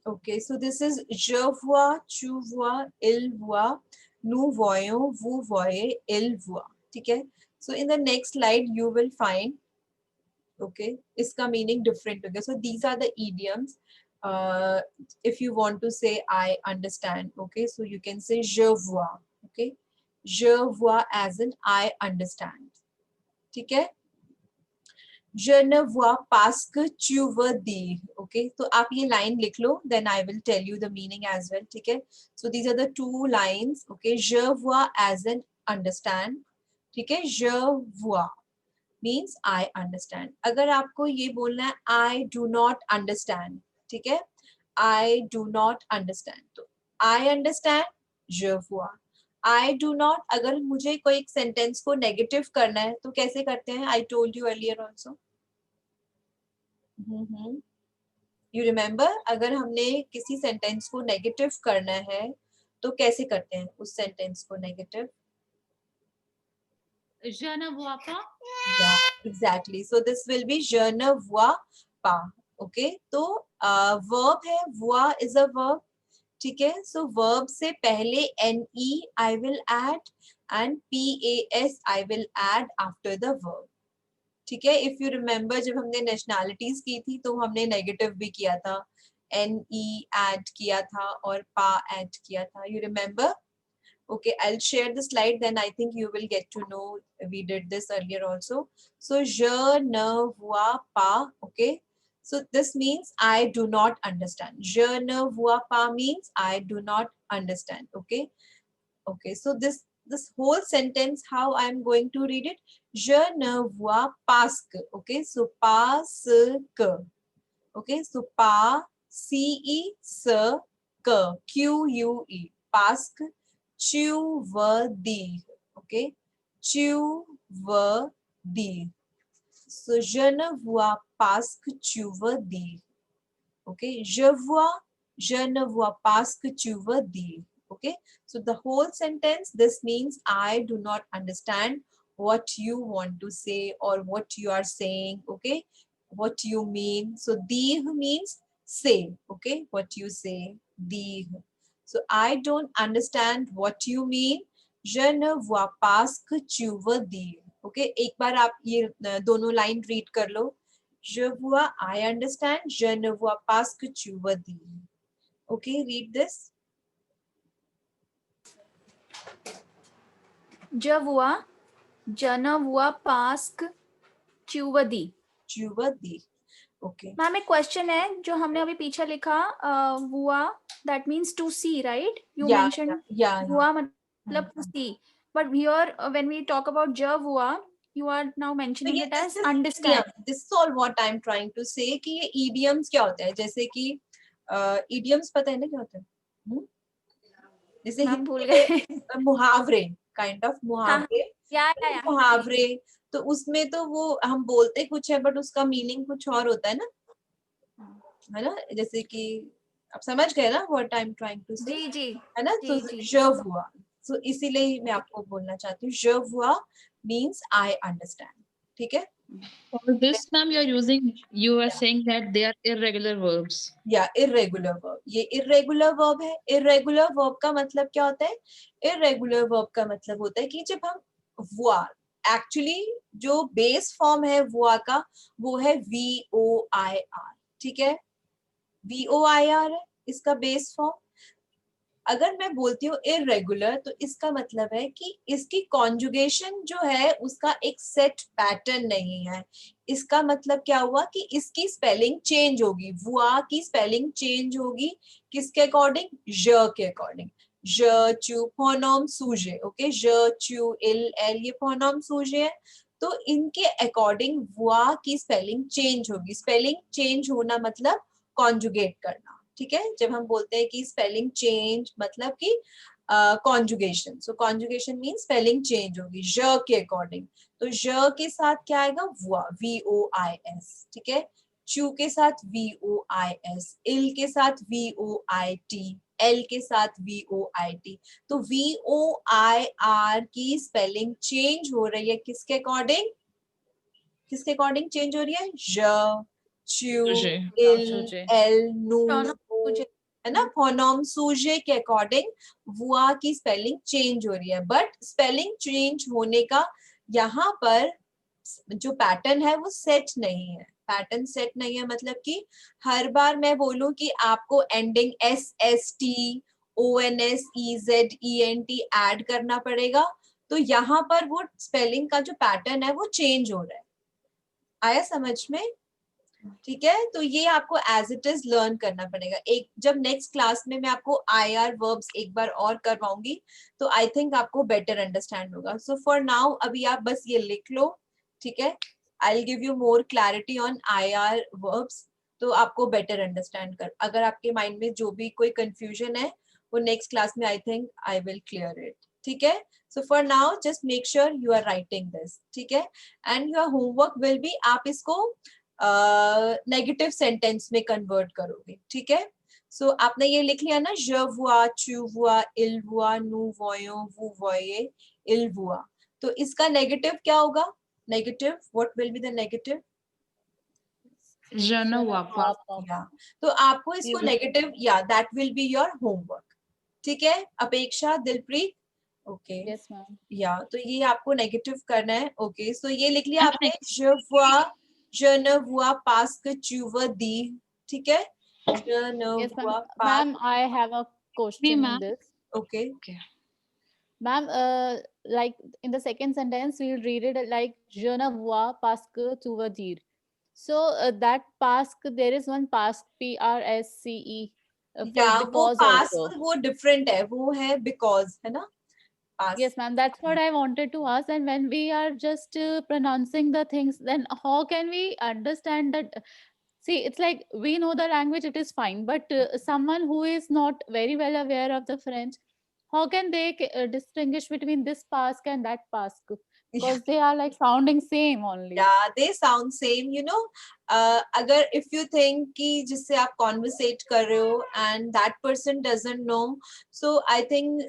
Okay, so this is je vois, tu vois, il voit, nous voyons, vous voyez, il voit. ठीक है? So in the next slide you will find, okay, इसका meaning different होगा. So these are the idioms. Uh, if you want to say I understand, okay, so you can say je vois, okay, je vois as in I understand. ठीक है? Je ne vois pas ce que tu veux dire. Okay, तो आप ये line लिख लो, then I will tell you the meaning as well. ठीक है? So these are the two lines. Okay, je vois as in understand. ठीक है? Je vois means I understand. अगर आपको ये बोलना है I do not understand. ठीक है? I do not understand. तो I understand, je vois. I do not, अगर मुझे कोई एक सेंटेंस को नेगेटिव करना है तो कैसे करते हैं? I told you earlier also. You remember, अगर हमने किसी सेंटेंस को नेगेटिव करना है तो कैसे करते हैं उस सेंटेंस को negative? Je ne vois pas. Yeah, exactly. So this will be je ne vois pas. Okay, तो verb है, voir is a verb. ठीक है? So verb से पहले ne I will add and pas I will add after the verb. ठीक है? If you remember जब हमने नेशनैलिटीज की थी तो हमने नेगेटिव भी किया था, एन ई ऐड किया था और पा ऐड किया था. You remember? Okay, I'll share the slide, then I think you will get to know. We did this earlier also. So je ne vois pas. Okay, so this means I do not understand. Je ne vois pas means I do not understand. Okay, okay, so this whole sentence, how I'm going to read it: je ne vois pas que. Okay, so pas que. Okay, so pa c e s que, q u e, pas que. Tu veux dire. Okay, tu veux dire. So je ne vois pas ce que tu veux dire. Okay, je ne vois pas ce que tu veux dire. Okay, so the whole sentence, this means I do not understand what you want to say or what you are saying. Okay, what you mean. So dire means say. Okay, what you say, dire. So I don't understand what you mean. Je ne vois pas ce que tu veux dire. Okay, एक बार आप ये दोनों line read कर लो. Je vois, I understand. Je ne vois pas ce que tu veux dire. Okay, read this. Je vois, je ne vois pas ce que tu veux dire. Tu veux dire. Okay. Ma'am एक question है जो हमने अभी पीछे लिखा हुआ, that means to see, right? You mention हुआ मतलब to see, but here when we talk about ज हुआ, you are now mentioning it as understand. This is all what I'm trying to say कि ये idioms क्या होता है. जैसे कि idioms पता है ना क्या होता है? जैसे मैम भूल गए. मुहावरे, काइंड ऑफ मुहावरे. या मुहावरे तो उसमें तो वो हम बोलते कुछ है बट उसका मीनिंग कुछ और होता है ना, है ना? जैसे कि आप समझ गए ना what I am trying to say, जी है ना? तो je vois, सो इसीलिए मैं आपको बोलना चाहती हूँ je vois means I understand. ठीक है? For this, ma'am, you are saying that they are irregular verbs. या irregular verb, ये irregular verb है. irregular verb का मतलब क्या होता है? irregular verb का मतलब होता है कि जब हम voir, एक्चुअली जो बेस फॉर्म है voir का वो है VOIR. ठीक है? VOIR है इसका बेस फॉर्म. अगर मैं बोलती हूँ इरेगुलर तो इसका मतलब है कि इसकी कॉन्जुगेशन जो है उसका एक सेट पैटर्न नहीं है. इसका मतलब क्या हुआ कि इसकी स्पेलिंग चेंज होगी. वुआ की स्पेलिंग चेंज होगी किसके अकॉर्डिंग? ज के अकॉर्डिंग. ज चू फोनोम सूजे. ओके, ज चू इल एल ये फोनोम सूजे है. तो इनके अकॉर्डिंग वुआ की स्पेलिंग चेंज होगी. स्पेलिंग चेंज होना मतलब कॉन्जुगेट करना. ठीक है? जब हम बोलते हैं कि स्पेलिंग चेंज मतलब कि कॉन्जुगेशन. सो कॉन्जुगेशन मीन स्पेलिंग चेंज होगी ज के अकॉर्डिंग. तो ज के साथ क्या आएगा? वुआ, VOIS. ठीक है? चू के साथ VOIS, इल के साथ VOIT, एल के साथ VOIT. तो VOIR की स्पेलिंग चेंज हो रही है किसके अकॉर्डिंग? किसके अकॉर्डिंग चेंज हो रही है? ज, चू, इल, एल, नू, सूजे, है ना, फोनोम सूजे के अकॉर्डिंग वुआ की स्पेलिंग चेंज हो रही है, बट स्पेलिंग चेंज होने का यहाँ पर जो पैटर्न है वो सेट नहीं है। पैटर्न सेट नहीं है मतलब कि हर बार मैं बोलूं कि आपको एंडिंग SST ONSEZENT ऐड करना पड़ेगा, तो यहाँ पर वो स्पेलिंग का जो पैटर्न है वो चेंज हो रहा है। आया समझ में? ठीक है, तो ये आपको एज इट इज लर्न करना पड़ेगा। एक जब नेक्स्ट क्लास में मैं आपको IR वर्ब्स एक बार और करवाऊंगी तो आई थिंक आपको बेटर अंडरस्टैंड होगा। सो फॉर नाउ अभी आप बस ये लिख लो, ठीक है। I will give you more clarity on IR verbs, तो आपको बेटर अंडरस्टैंड कर, अगर आपके माइंड में जो भी कोई कंफ्यूजन है वो नेक्स्ट क्लास में I think I will clear it, ठीक है। So for now just make sure you are writing this, ठीक है। And your homework will be, आप इसको नेगेटिव सेंटेंस में कन्वर्ट करोगे, ठीक है। सो आपने ये लिख लिया ना, je vois, tu vois, il voit, nous voyons, vous voyez, il voit, तो इसका नेगेटिव क्या होगा? Negative, what will be the negative? Je ne vois pas. या, तो आपको इसको नेगेटिव, या that will be your homework, ठीक है। अपेक्षा, दिलप्रीत, ओके, यस मैम। या तो ये आपको नेगेटिव करना है, ओके। सो ये लिख लिया आपने, je vois, je ne vois pas que tu veux dire, ठीक है। je ne Yes ma'am. vois pas, Ma'am, I have a question in ma'am. this. okay. Ma'am, like in the second sentence, we'll read it like je ne vois pas que tu veux dire. So that pask, there is one pask, PRSCE, for या वो because pass also. वो different है, वो है because, है ना, पास। Yes, ma'am. That's what I wanted to ask. And when we are just pronouncing the things, then how can we understand that? See, it's like we know the language, it is fine. But someone who is not very well aware of the French, how can they distinguish between this pask and that pask? Because they are like sounding same only. Yeah, they sound same, you know. अगर if you think कि जिससे आप conversate कर रहे हो and that person doesn't know, so I think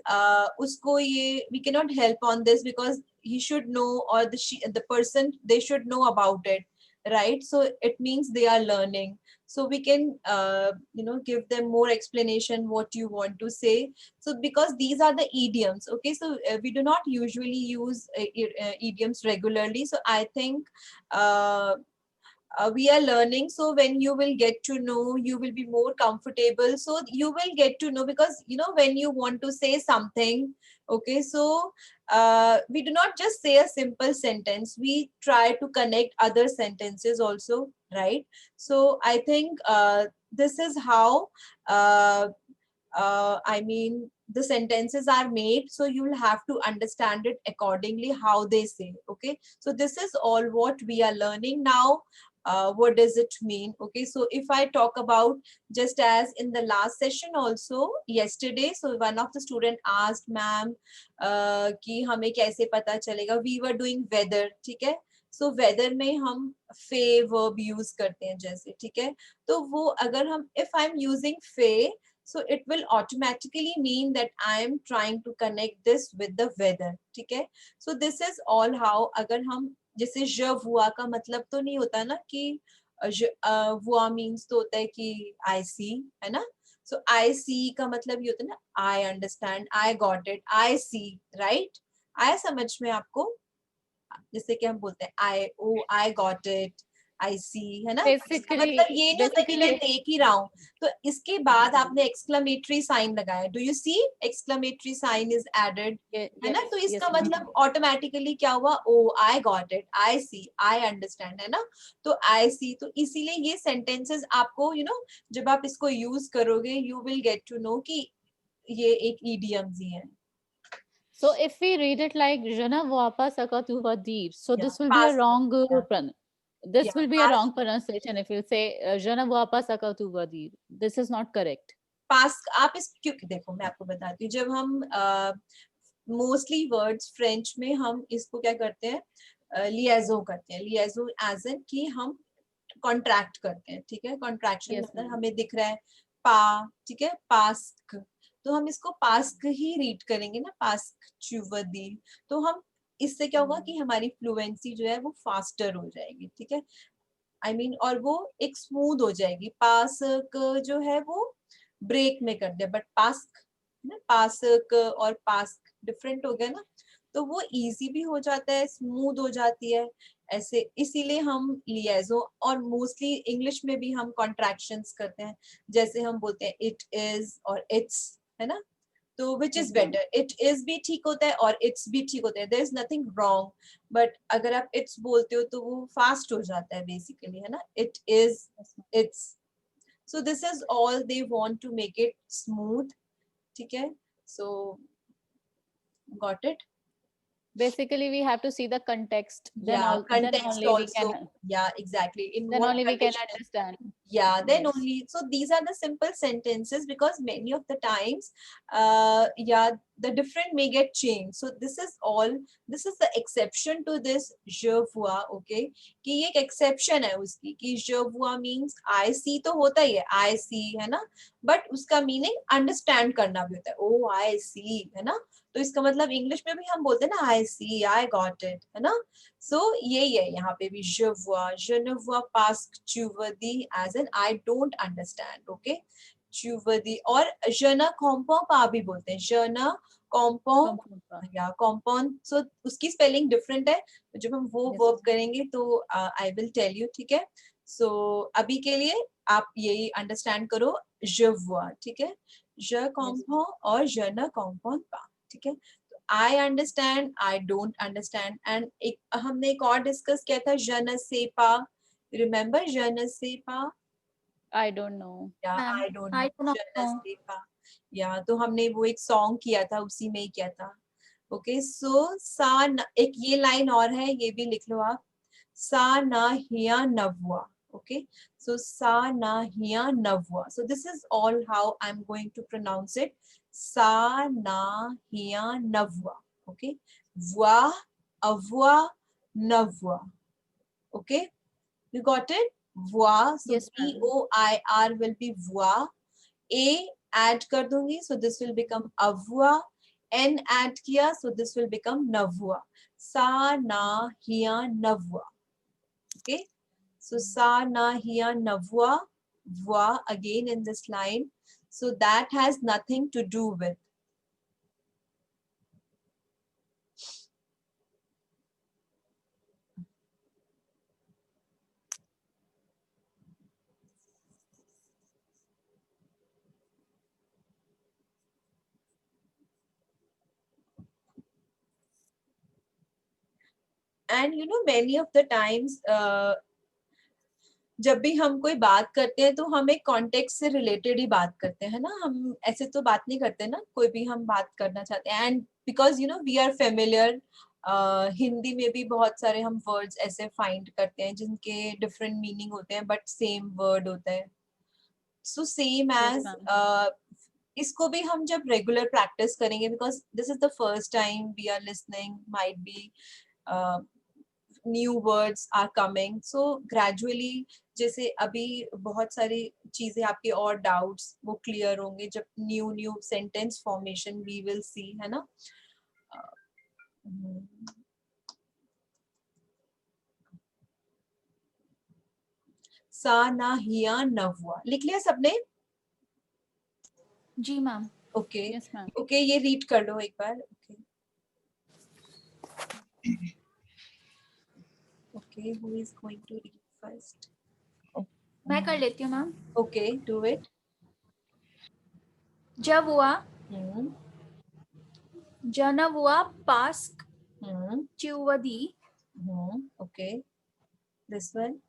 उसको ये we cannot help on this because he should know, or the person, they should know about it, right? So it means they are learning. So we can you know, give them more explanation what you want to say. So because these are the idioms, okay, so we do not usually use idioms regularly, so I think we are learning. So when you will get to know, you will be more comfortable, so you will get to know, because you know, when you want to say something, okay, so we do not just say a simple sentence, we try to connect other sentences also, right? So I think this is how I mean, the sentences are made, so you will have to understand it accordingly how they say, okay. So this is all what we are learning now. What does it mean? Okay, so if I talk about, just as in the last session also yesterday, so one of the student asked, ma'am, कि हमें कैसे पता चलेगा, we were doing weather, ठीक है। so weather में हम फे verb use करते हैं जैसे, ठीक है। तो वो अगर हम, if I'm using फे, so it will automatically mean that I am trying to connect this with the weather, ठीक है। so this is all how, अगर हम जैसे je vois का मतलब तो नहीं होता ना कि vois means तो होता है कि I see, है ना। so I see का मतलब ये होता है ना, I understand, I got it, I see, right? आया समझ में आपको? जैसे कि हम बोलते हैं I got it, I see, है ना। इसका Basically, मतलब ये नहीं होता कि मैं basically, देख ही रहा हूँ। तो इसके बाद आपने एक्सक्लेमेटरी साइन लगाया, do you see, exclamatory sign is added, है ना। तो इसका yes, ma'am. मतलब ऑटोमेटिकली क्या हुआ, oh I got it, I see, I understand, है ना। तो आई सी, तो इसीलिए ये सेंटेंसेस आपको, यू नो, जब आप इसको यूज करोगे, you will get to know कि ये एक इडियम्स ही है। So if we read it like je ne vois pas ce que tu veux dire, so Yeah, this will be a past, wrong yeah, this yeah, will be a past, wrong pronunciation if you say je ne vois pas ce que tu veux dire. This is not correct. पास आप इस, क्योंकि देखो मैं आपको बताती हूँ, जब हम मोस्टली वर्ड्स फ्रेंच में हम इसको क्या करते हैं, लिएजो करते हैं। लिएजो एज इन कि हम कॉन्ट्रैक्ट करते हैं, ठीक है। कॉन्ट्रैक्शन Yes, मतलब ma'am. हमें दिख रहा है पा, ठीक है, पास्क, तो हम इसको पास्क ही रीड करेंगे ना, पास्क चुवदी। तो हम इससे क्या होगा कि हमारी फ्लुएंसी जो है वो फास्टर हो जाएगी, ठीक है। आई मीन और वो एक स्मूथ हो जाएगी। पास्क जो है वो ब्रेक में कर दिया, बट पास्क ना, पास्क और पास्क डिफरेंट हो गया ना, तो वो इजी भी हो जाता है, स्मूथ हो जाती है ऐसे, इसीलिए हम लिएजो, और मोस्टली इंग्लिश में भी हम कॉन्ट्रैक्शंस करते हैं, जैसे हम बोलते हैं इट इज और इट्स, है ना, तो which is better, it is भी ठीक होता है और इट्स भी ठीक होता है, there is nothing wrong, but अगर आप इट्स बोलते हो तो वो फास्ट हो जाता है बेसिकली, है ना, it is, it's, so this is all, they want to make it smooth, ठीक है, so got it. Basically, we have to see the context. Yeah, Then context only we also. can. Yeah, exactly. In Then what only we can condition? understand. Yeah, then Yes. only. So these are the simple sentences, because many of the times, yeah, the different may get changed. So this is all. This is the exception to this je vois. Okay, कि ये एक exception है उसकी, कि je vois means I see तो होता ही है, I see, है ना, but उसका meaning understand करना भी होता है. Oh, I see, है ना, तो इसका मतलब इंग्लिश में भी हम बोलते हैं ना, I see, I got it, है ना. So यही है यहाँ पे भी, je vois, je ne vois pas ce que tu veux dire, as in I don't understand, okay, tu veux dire, और je ne comprends pas भी बोलते हैं, je ne comprends, या comprend, so उसकी स्पेलिंग डिफरेंट है, जब हम वो वर्ब करेंगे तो I will tell you, ठीक है. So अभी के लिए आप यही अंडरस्टैंड करो, je vois, ठीक है, je comprends और je ne comprends pas, ठीक है. I understand, I don't understand, and एक हमने एक और डिस्कस किया था, je ne sais pas, remember je ne sais pas, I don't know. या Ma'am, I don't I know, do not je ne know. sais pas, या तो हमने वो एक सॉन्ग किया था, उसी में ही किया था. ओके, सो सा एक ये लाइन और है, ये भी लिख लो आप, सा ना हिया नववा. Okay, so sa na hiya navwa. So this is all how I'm going to pronounce it. Sa na hiya navwa. Okay, voix, avwa, navwa. Okay, you got it? Voix. So Yes, ma'am. VOIR will be voix. A add कर दूंगी, so this will become avwa. N add किया, so this will become navwa. Sa na hiya navwa. Okay. So sa na hiya navwa, voix again in this line. So that has nothing to do with. And you know, many of the times, जब भी हम कोई बात करते हैं तो हम एक कॉन्टेक्स्ट से रिलेटेड ही बात करते हैं ना, हम ऐसे तो बात नहीं करते ना, कोई भी हम बात करना चाहते हैं, and because you know we are familiar, Hindi में भी बहुत सारे हम वर्ड्स ऐसे फाइंड करते हैं जिनके डिफरेंट मीनिंग होते हैं बट सेम वर्ड होता है. सो सेम एज इसको भी हम जब रेगुलर प्रैक्टिस करेंगे, because this is the first time we are listening, might be new words are coming, so gradually जैसे अभी बहुत सारी चीजें आपके और डाउट्स वो क्लियर होंगे जब new new sentence formation we will see, है ना. सा ना हिया नववा लिख लिया सबने? जी ma'am. Okay Yes, ma'am. Okay, ये रीड कर लो एक बार. Okay okay, who is going to read first? मैं कर लेती हूँ मैम. Okay, do it. जब हुआ, जन हुआ पास्क च्युवदी, ओके, दिस वन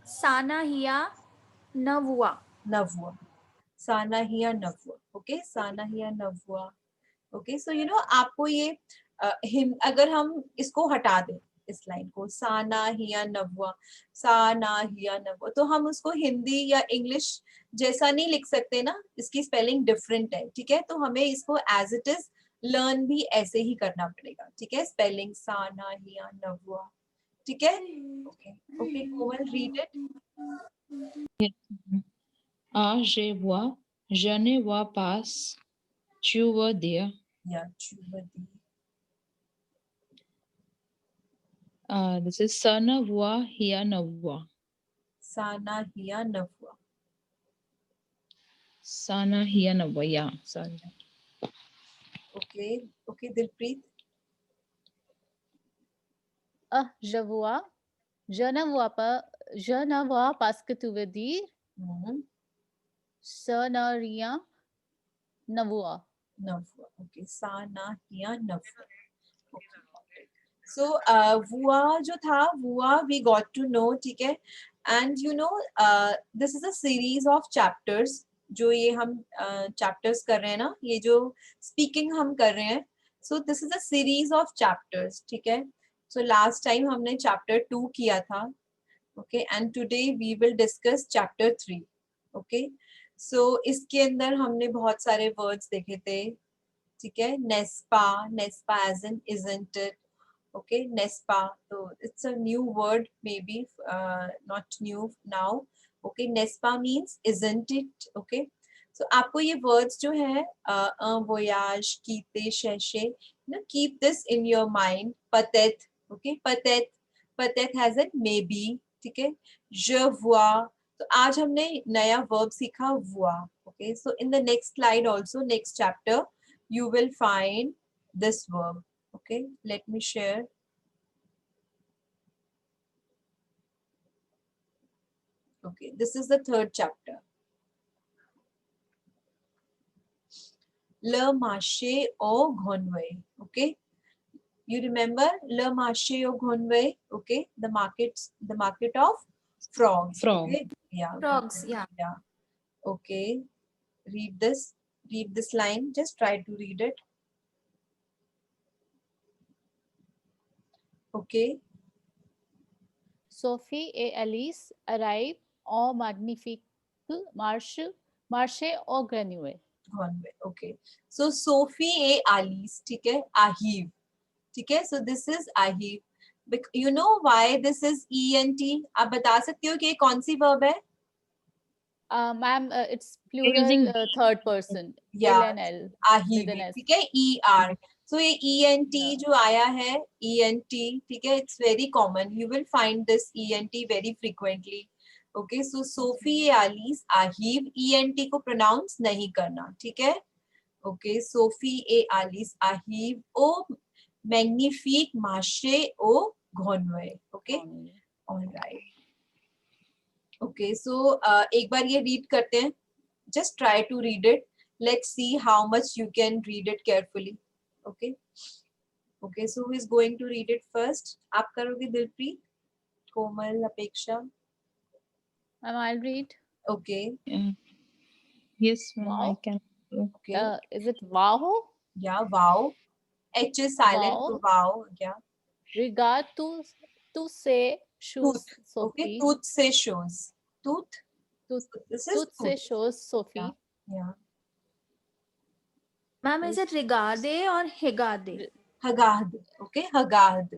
साना हिया नवुआ. नववा, साना हिया नववा. ओके, साना हिया नववा. ओके, सो यू नो आपको ये अगर हम इसको हटा दें, इस लाइन को, साना हिया नववा, साना हिया नववा, तो हम उसको हिंदी या इंग्लिश जैसा नहीं लिख सकते ना, इसकी स्पेलिंग डिफरेंट है, ठीक है, तो हमें इसको एज इट इज लर्न भी ऐसे ही करना पड़ेगा, ठीक है, स्पेलिंग साना हिया नववा, ठीक है. Okay okay, Komal read it. Ah, je vois, je ne vois pas, tu veux dire. या चुवदी. This is sa na voix, hiya na voix. साना हिया नववा. Sana hiya navaya. Sorry. Okay, okay, Dilpreet. Je vois. Je ne vois pas ce que tu veux dire. Ce ne rien ne vois. Navwa. Okay, sana hiya navwa. Okay. So vua जो था vua we got to know, ठीक है, and you know this is a series of chapters जो ये हम chapters कर रहे हैं ना, ये जो speaking हम कर रहे हैं, so this is a series of chapters, ठीक है. So last time हमने chapter 2 किया था, okay, and today we will discuss chapter 3, okay. So इसके अंदर हमने बहुत सारे words देखे थे, ठीक है. Nespa as in isn't it, okay. Nespa, so it's a new word, maybe not new now, okay. Nespa means isn't it, okay. So आपको ये words जो है un voyage, quitter, chercher, you know, keep this in your mind. Peut-être, okay. Peut-être has a maybe, ठीक है. Je vois, तो आज हमने नया verb सीखा voir, okay. So in the next slide also, next chapter, you will find this verb, okay. Let me share. Okay, this is the third chapter. Le marché au Grenouille, okay. You remember le marché au Grenouille, okay. The market of frogs. Frog. Okay? Yeah. Frogs, yeah. Yeah. Okay. Read this line. Just try to read it. Okay. Sophie et Alice arrivent au magnifique marché au Grenouille. Okay. So Sophie et Alice, ठीक है, arrive, ठीक है. So this is arrive. You know why this is ENT? आप बता सकते हो कि ये कौन सी verb है? Ma'am, it's using plural third person. Yeah, LNL. arrive, ठीक है, ER. So ये ENT Yeah. जो आया है, ENT, ठीक है, it's very common. You will find this ENT very frequently. Okay, so Sophie et Alice, arrive, ENT को pronounce नहीं करना, ठीक है. Okay, Sophie et Alice arrive au magnifique marché au Grenouille. Okay, all right. Okay, so एक बार ये read करते हैं. Just try to read it. Let's see how much you can read it carefully. Okay. Okay, so who is going to read it first? आप करोगे दिलप्रीत, कोमल, अपेक्षा. Ma'am, I'll read. Okay. Yes, ma'am, Wow. I can. Okay. Is it wow? Yeah, wow. H is silent, so wow. Yeah. Regard to say shoes, Tooth. Sophie. Okay, tooth se shows. Tooth. Tooth, So this is tooth say shows, Sophie. Yeah. Ma'am, is it regarde or hegade? Hagad. Okay, hagad.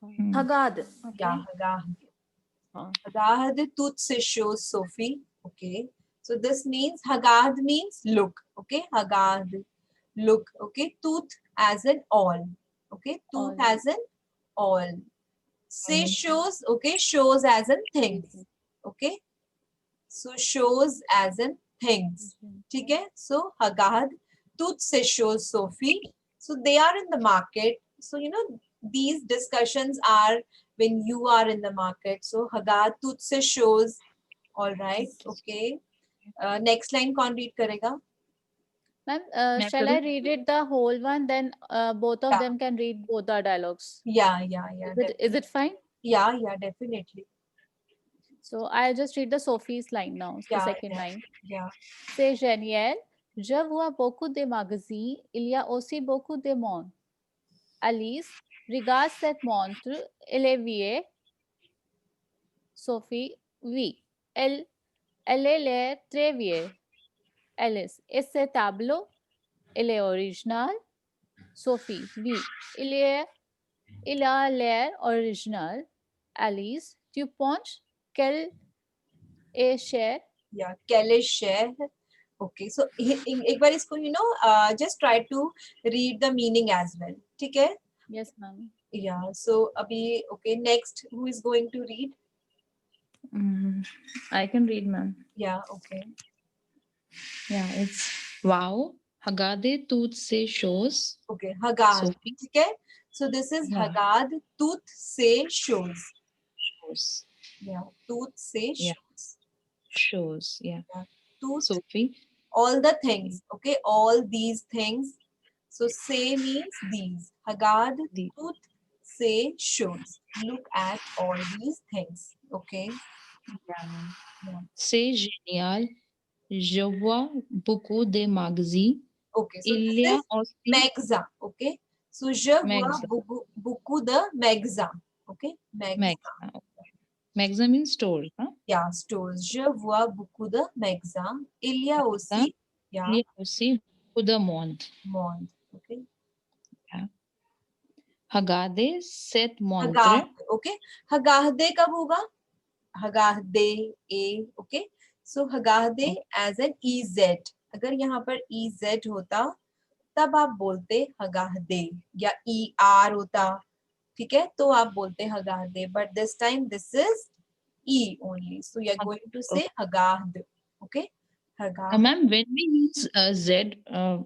Hagad. Okay. Yeah, hagad. Hagad tooth se shows, Sophie. Okay. So this means hagad means look. Okay, hagad. Look. Okay, tooth as an all. Okay, tooth All. as an all. Say shows. Okay, shows as in things. Okay. So shows as in things. ठीक है? So hagad tooth se shows, Sophie. So they are in the market. So you know these discussions are when you are in the market. So hagad tooth se shows. All right. Okay. Next line कौन read करेगा? Ma'am, shall I read it the whole one? Then both of them can read both our dialogues. Yeah. Is it fine? Yeah, definitely. So I'll just read the Sophie's line now. The second line. Yeah. C'est génial. Je vois beaucoup de magazines. Il y a aussi beaucoup de monde. Alice, regarde cette montre. Elle est vieille. Sophie, oui. Elle est l'air très vieille. Alice, et ce tableau, il est original. Sophie, oui. Il a l'air original. Alice, tu penses qu'elle est chère? Yeah, quel est cher? Okay, so एक बार इसको just try to read the meaning as well. ठीक है? Yes, ma'am. Yeah, so अभी okay, next who is going to read? I can read, ma'am. Yeah, okay. Yeah, it's wow. Hagade tooth se shows. Okay, hagad. Sophie. ठीक है. So this is Yeah. hagad tooth se shows. Shows. Yeah, tooth se Yeah. shows. Shows. Yeah. Tooth. Sophie. All the things. Okay, all these things. So say means these. Hagad The tooth se shows. Look at all these things. Okay. yeah. Yeah. C'est génial. Je vois beaucoup de magazines. Okay, so Il this y a is aussi magazin. Okay, so je vois magazine. beaucoup de magazin. Okay, magazin. Magazine means store, huh? Yeah, stores. Je vois beaucoup de magasins. Il y a aussi, yeah, Il y a aussi beaucoup de monde. monde. Okay. Regardez cette montre. Hagahde, okay. Hagahde कब होगा? Hagahde, a, okay. So hagahde as an EZ. अगर यहाँ पर EZ होता तब आप बोलते हगाहदे, या ER होता, ठीक है, तो आप बोलते हगाहदे. But this time this is E only. So you are going to say hagahd. Okay. Ma'am, when we use Z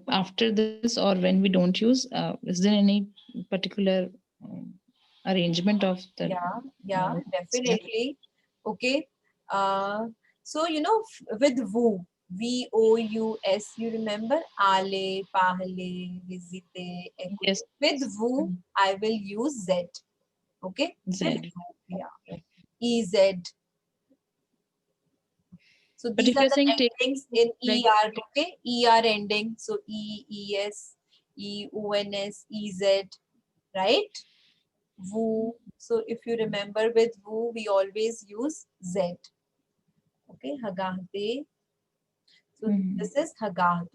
after this, or when we don't use, is there any particular arrangement of the? Yeah, definitely. Okay. So you know, with VOUS, VOUS, you remember? Ale, pahle, visite, écoute. Yes. With VOUS, I will use Z. Okay. Z. With VOUS, yeah. EZ. So But these if are you're the saying take endings in like- ER, okay? ER ending. So E, ES, EUNS, EZ, right? VOUS. So if you remember with VOUS, we always use Z. Okay, Hagahde. So this is Hagahd.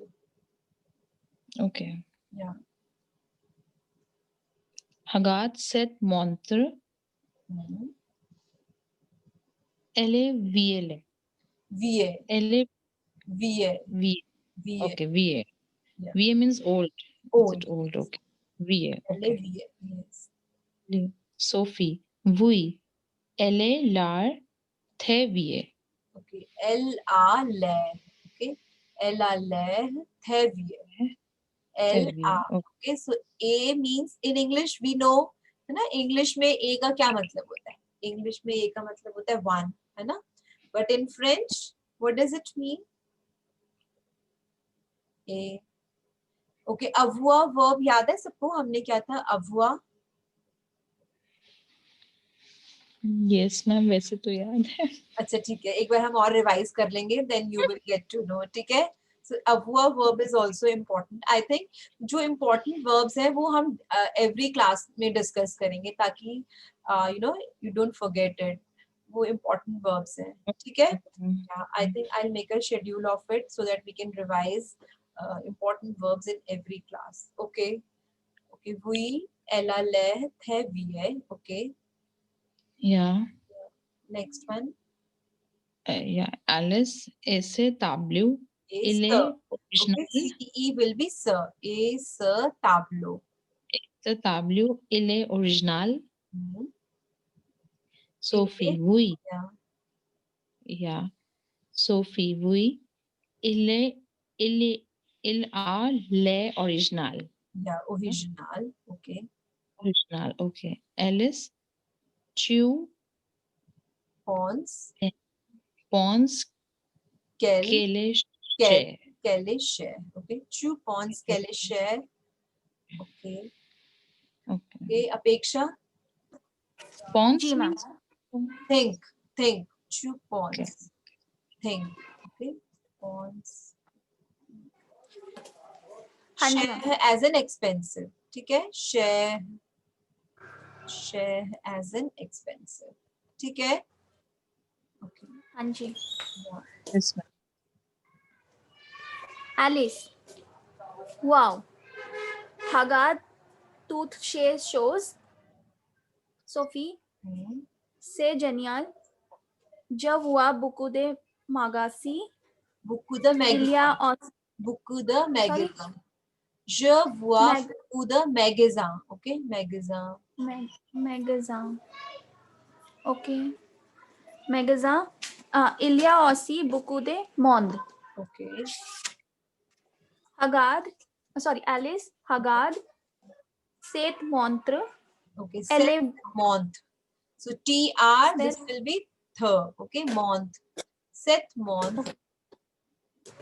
Okay. Yeah. Hagad set montre. LAVLA. VA. LA. VA. VA. VA. Okay, VA. Yeah. VA means old. Old. Is it old? Okay. VA. LA, Okay. VA. Yes. Sophie. vui. LA lar the VA. Okay. LA leh. Okay. LA leh the VA. LA. Okay. So A means in English we know, है ना? English में A का क्या मतलब होता है? English में A का मतलब होता है one, है ना? But in French, what does it mean? A. Okay. avoir verb याद है सबको? हमने क्या था? avoir. Yes, मैम वैसे तो याद है. अच्छा ठीक है, एक बार हम और रिवाइज कर लेंगे, then you will get to know. ठीक है? So avoir verb is also important. I think जो important verbs है वो हम every class में discuss करेंगे ताकि you know you don't forget it. वो important verbs हैं. ठीक है? Yeah, I think I'll make a schedule of it so that we can revise important verbs in every class. Okay. Okay. Vui, ella, leh, the, vie. Okay. Yeah. Next one. Yeah. Alice, ese tableau. Il est original. Okay, CE will be sir. A sir tableau. Ce tableau, il est original. Sophie, Il oui. Yeah. Yeah. Sophie, oui. Il a les original. Yeah, original. Okay. Original, okay. Alice, tu Pons. penses Quel. qu'elle est chère. Quel est cher. Okay. Tu penses qu'elle est chère. Okay. Okay. Apeksha. Pense जी ma'am. means Think. Tu penses. Okay. Think. Okay. Pons. हाँ जी Share as an expensive. ठीक है? Share as an expensive. ठीक है? Okay. हाँ जी. Yes, ma'am. Alice. Wow. Hagad tooth shows. Sophie. C'est génial. Je vois beaucoup de magazines. Beaucoup de Il y a magasins. Beaucoup de magasins. Je vois beaucoup de magasins. Okay, magasins. Magasin. Okay. Magasin. Il y a aussi beaucoup de monde. Okay. Hagad, sorry, Alice, Hagad, Seth Montre, Okay, Seth month. So TR, this will be th. Okay, month. Seth month.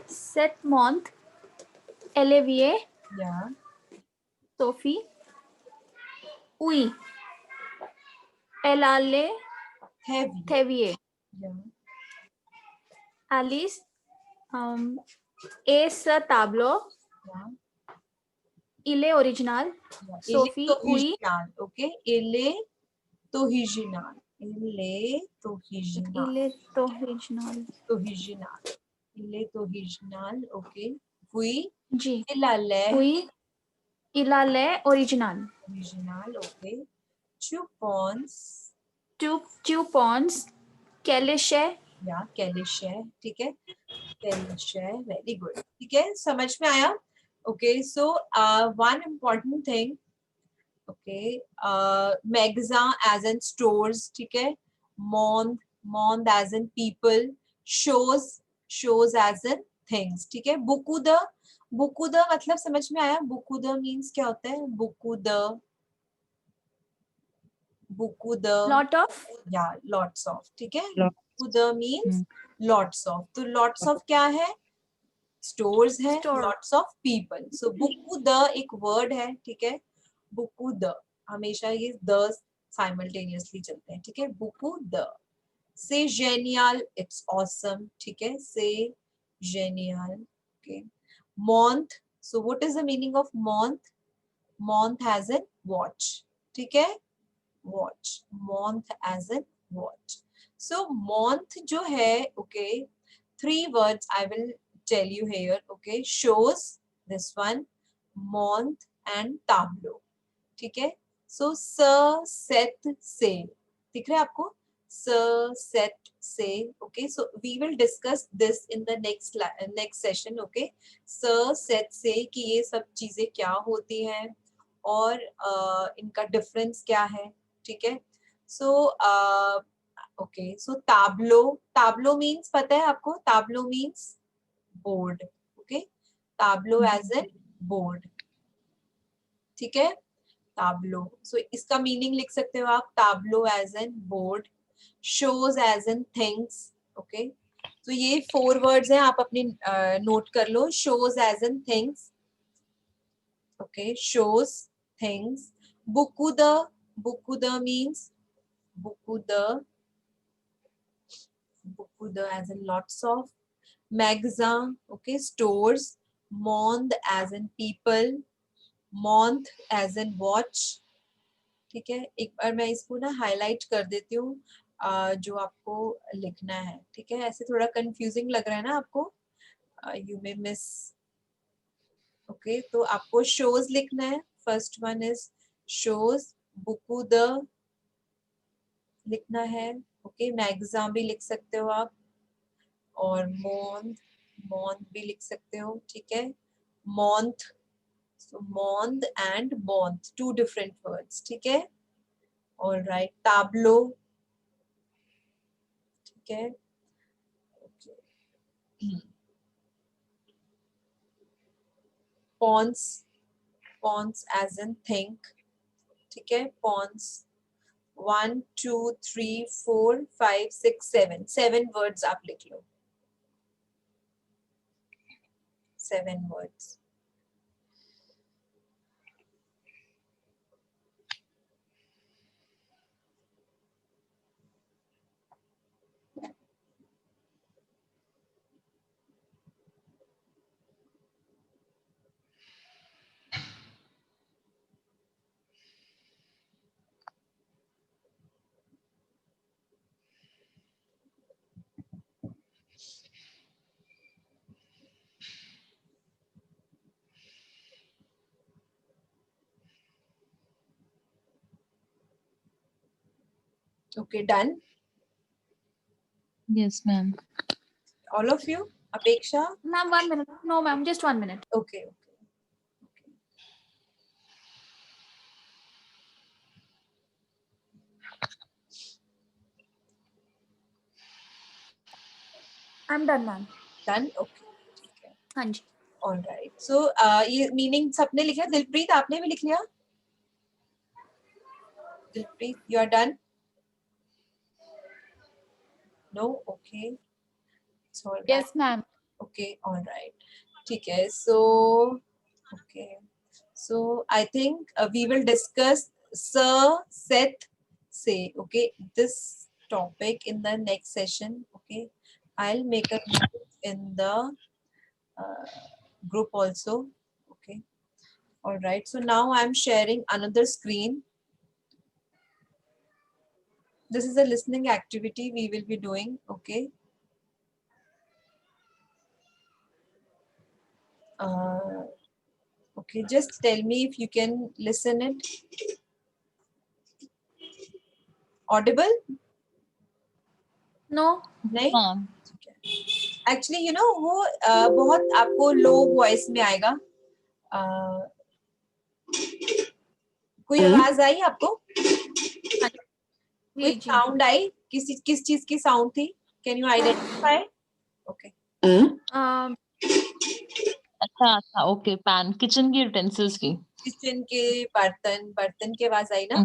Seth Month, Olivier, Yeah. Sophie, Oui, Elale, Heavy. Thevier, Yeah. Alice, Ace Tableau, Yeah. Il est original, Yeah. Sophie, Oui, Original. Okay. Il est original. Il est original. Il est original. Original. Il est original. Okay. Oui. Ji, Il a l'air Oui, il a l'air original. original. Okay. Tu penses. Two ponds, Keleshe, या कैलिश है, ठीक है, कैलिश है, very good, ठीक है, समझ में आया. Okay, so one important thing, okay, मैगजा एज इन स्टोर्स, ठीक है, मॉन्द, मॉन्द एज इन पीपल, शोज, शोज एज इन थिंग्स, ठीक है. बुकुद, बुकुद मतलब समझ में आया, बुकुद मीन्स क्या होता है, बुकुद, बुकुद, lot of, या लॉट्स ऑफ, ठीक है, Lots. बुकुद मीन्स लॉट्स ऑफ. तो लॉट्स ऑफ क्या है, स्टोर्स है, Store. Lots of people. So बुकू द एक वर्ड है, ठीक है, बुकू द, हमेशा ये द साइमल्टेनियसली चलते हैं, ठीक है, बुकू द. से जेनियल, इट्स ऑसम, ठीक है, से genial. Okay, month, so what is the meaning of month? Month as in watch, ठीक है, watch, month as in watch. So month जो है, okay, three words I will tell you here, okay, shows, this one, month and tableau, ठीक है. So set, say, दिख रहा है आपको, set, say, okay. So we will discuss this in the next session, okay. set, say कि ये सब चीजें क्या होती हैं और इनका डिफरेंस क्या है, ठीक है. सो ओके, सो ताब्लो, ताब्लो मीन्स पता है आपको, ताब्लो मीन्स बोर्ड, ओके, ताब्लो एज ए बोर्ड, ठीक है, ताब्लो. सो इसका मीनिंग लिख सकते हो आप, ताब्लो एज एन बोर्ड, शोज एज एन थिंग्स, ओके. तो ये 4 वर्ड्स हैं, आप अपनी नोट कर लो, शोज एज एन थिंग्स, ओके, शोज, things. Bukuda, bukuda means bukuda, bukuda as in lots of. Magazine, okay, stores. Month as in people, month as in watch, ठीक है. एक बार मैं इसको ना हाईलाइट कर देती हूँ, जो आपको लिखना है, ठीक है. ऐसे थोड़ा कंफ्यूजिंग लग रहा है ना आपको, यू मे मिस, ओके. तो आपको शोज लिखना है, फर्स्ट वन इज शोज, बुकुद लिखना है, ओके. मैगज़ा भी लिख सकते हो आप, और मॉन्थ, मॉन्थ भी लिख सकते हो, ठीक है. मॉन्थ, so month and month, two different words, ठीक है. All right, tableau, ठीक है, okay. Pawns, pawns as in think, ठीक है, pawns. 1 2 3 4 5 6 7, 7 words आप लिख लो, 7 words. Okay, done. Yes, ma'am. All of you, Apeksha? Ma'am, 1 minute. No, ma'am, just 1 minute. Okay, okay. I'm done, ma'am. Done, okay. हाँ जी. All right. So ये meaning सबने लिखा? दिलप्रीत आपने भी लिख लिया? Dilpreet, you are done? No? Okay. It's all right. Yes, ma'am. Okay, all right. ठीक है. So okay. So I think we will discuss Sir, Seth, say. Okay, this topic in the next session. Okay, I'll make a note in the group also. Okay. All right. So now I'm sharing another screen. This is a listening activity we will be doing. Okay. Okay, just tell me if you can listen it. Audible? No. नहीं? Ma'am. Actually, you know, वो बहुत आपको low voice में आएगा. कोई आवाज आई आपको? कोई साउंड आई? किस चीज की साउंड थी? Can you identify? Okay. अच्छा ओके. पैन, किचन की यूटेंसिल्स की. किचन के बर्तन की आवाज आई ना?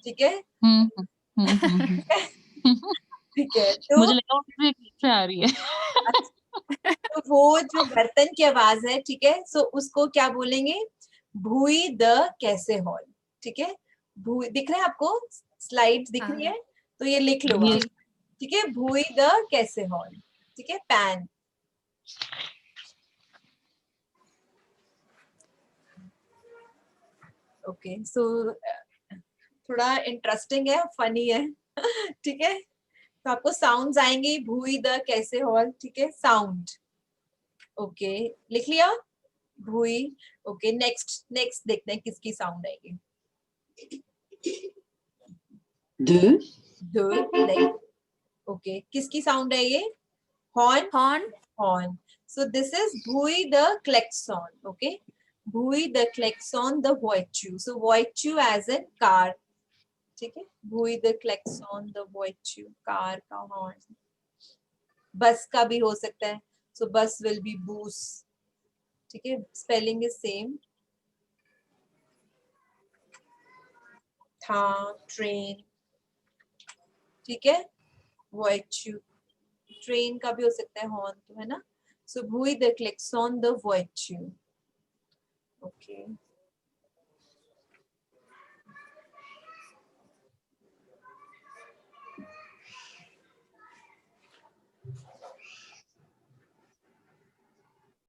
ठीक है? ठीक है. तो मुझे लगा मुझे से आ रही है. तो वो जो बर्तन की आवाज है, ठीक है, सो उसको क्या बोलेंगे? भूई द कैसे हॉल. ठीक है, भूई दिख रहा है आपको? स्लाइड्स दिख रही है? तो ये लिख लो आप. ठीक है, भूई द कैसे हॉल. ठीक है, पैन. ओके, सो थोड़ा इंटरेस्टिंग है, फनी है. ठीक है, तो आपको साउंड्स आएंगे. भूई द कैसे हॉल. ठीक है, साउंड. ओके, लिख लिया? भूई. ओके, नेक्स्ट देखते हैं किसकी साउंड आएगी. द. ओके, किसकी साउंड है ये? हॉर्न. So this is भूई द klaxon. Okay, भूई the klaxon the voiture. So voiture as in car. ठीक है, भूई the klaxon the voiture, car का हॉर्न. बस का भी हो सकता है. So bus will be bus. ठीक है, स्पेलिंग इज सेम. था, ट्रेन. ठीक है, voiture. ट्रेन का भी हो सकता है हॉर्न, तो है ना. So भूई the klaxon the voiture. Okay.